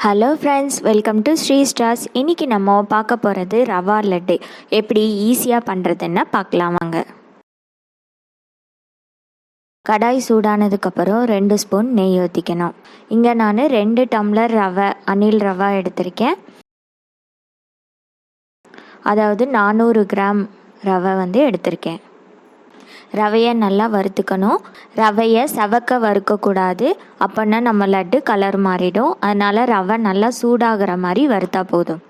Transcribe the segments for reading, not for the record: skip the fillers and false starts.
Hello friends, welcome to Sri Stars. இன்றைக்கி நம்ம பார்க்க போகிறது ரவா லட்டு எப்படி ஈஸியாக பண்ணுறதுன்னு பார்க்கலாம் வாங்க. கடாய் சூடானதுக்கப்புறம் 2 ஸ்பூன் நெய் ஊற்றிக்கணும். இங்கே நான் 2 டம்ளர் ரவை அனில் ரவா எடுத்திருக்கேன். அதாவது 400 கிராம் ரவை எடுத்திருக்கேன். ரவையை நல்லா வறுத்துக்கணும். ரவையை சவக்க வறுக்கக்கூடாது, அப்படின்னா நம்ம லட்டு கலர் மாறிடும். அதனால் ரவை நல்லா சூடாகிற மாதிரி வறுத்தா போதும்.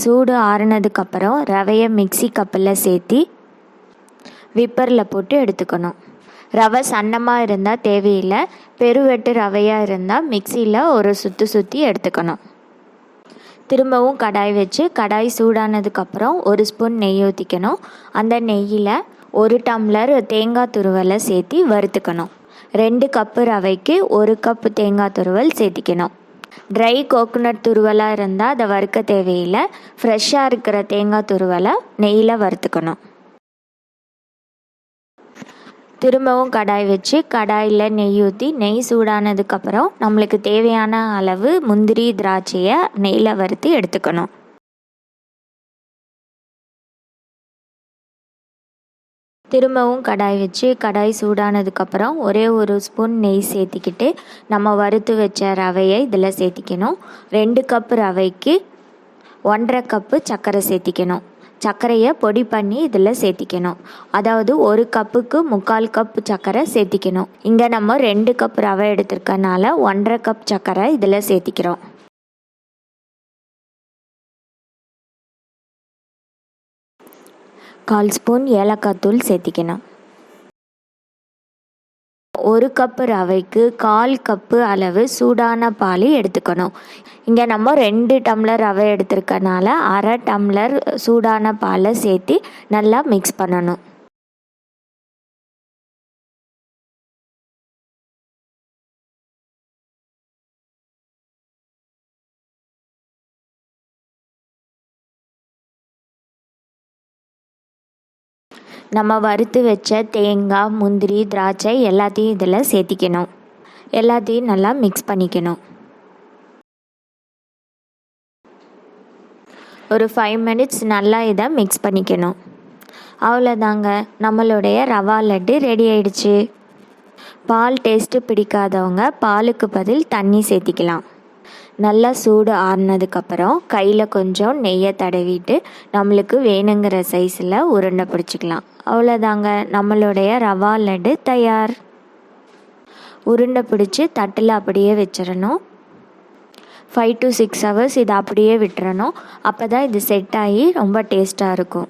சூடு ஆறுனதுக்கப்புறம் ரவையை மிக்சி கப்பில் சேர்த்தி விப்பரில் போட்டு எடுத்துக்கணும். ரவை சன்னமாக இருந்தால் தேவையில்லை, பெருவெட்டு ரவையாக இருந்தால் மிக்சியில் ஒரு சுற்றி எடுத்துக்கணும். திரும்பவும் கடாய் வச்சு கடாய் சூடானதுக்கப்புறம் 1 ஸ்பூன் நெய் ஊற்றிக்கணும். அந்த நெய்யில் 1 டம்ளர் தேங்காய் துருவலை சேர்த்தி வறுத்துக்கணும். 2 கப்பு ரவைக்கு 1 கப்பு தேங்காய் துருவல் சேர்த்திக்கணும். ட்ரை கோகோனட் துருவலாக இருந்தால் அதை வறுக்க தேவையில்லை, ஃப்ரெஷ்ஷாக இருக்கிற தேங்காய் துருவலை நெய்யில் வறுத்துக்கணும். திரும்பவும் கடாய் வச்சு கடாயில் நெய் ஊற்றி நெய் சூடானதுக்கப்புறம் நம்மளுக்கு தேவையான அளவு முந்திரி திராட்சையை நெய்யில் வறுத்து எடுத்துக்கணும். திரும்பவும் கடாய் வச்சு கடாய் சூடானதுக்கப்புறம் ஒரே 1 ஸ்பூன் நெய் சேர்த்திக்கிட்டு நம்ம வறுத்து வச்ச ரவையை இதில் சேர்த்திக்கணும். 2 கப்பு ரவைக்கு 1.5 கப்பு சர்க்கரை சேர்த்திக்கணும். சர்க்கரையை பொடி பண்ணி இதில் சேர்த்திக்கணும். அதாவது 1 கப்புக்கு 3/4 கப்பு சர்க்கரை சேர்த்திக்கணும். இங்கே நம்ம 2 கப் ரவை எடுத்திருக்கனால 1.5 கப் சர்க்கரை இதில் சேர்த்திக்கிறோம். கால் ஸ்பூன் ஏலக்காய் தூள் சேர்த்திக்கணும். 1 கப்பு ரவைக்கு 1/4 கப்பு அளவு சூடான பால் எடுத்துக்கணும். இங்கே நம்ம 2 டம்ளர் ரவை எடுத்துருக்கனால 1/2 டம்ளர் சூடான பாலை சேர்த்து நல்லா மிக்ஸ் பண்ணணும். நம்ம வறுத்து வச்ச தேங்காய், முந்திரி, திராட்சை எல்லாத்தையும் இதில் சேர்த்திக்கணும். எல்லாத்தையும் நல்லா மிக்ஸ் பண்ணிக்கணும். ஒரு 5 மினிட்ஸ் நல்லா இதை மிக்ஸ் பண்ணிக்கணும். அவ்வளோதாங்க, நம்மளுடைய ரவா லட்டு ரெடி ஆயிடுச்சு. பால் டேஸ்ட்டு பிடிக்காதவங்க பாலுக்கு பதில் தண்ணி சேர்த்திக்கலாம். நல்லா சூடு ஆறுனதுக்கப்புறம் கையில் கொஞ்சம் நெய்யை தடவிட்டு நம்மளுக்கு வேணுங்கிற சைஸில் உருண்டை பிடிச்சிக்கலாம். அவ்வளோதாங்க, நம்மளுடைய ரவா லட்டு தயார். உருண்டை பிடிச்சி தட்டில் அப்படியே வச்சிடணும். 5 to 6 ஹவர்ஸ் இதை அப்படியே விட்டுறணும். அப்போ தான் இது செட் ஆகி ரொம்ப டேஸ்ட்டாக இருக்கும்.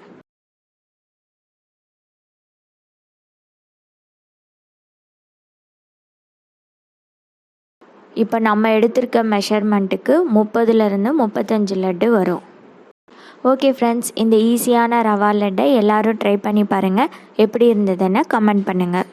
இப்போ நம்ம எடுத்திருக்க மெஷர்மெண்ட்டுக்கு 30லேருந்து 35 லட்டு வரும். ஓகே ஃப்ரெண்ட்ஸ், இந்த ஈஸியான ரவா லட்டை எல்லோரும் ட்ரை பண்ணி பாருங்கள். எப்படி இருந்ததுன்னு கமெண்ட் பண்ணுங்கள்.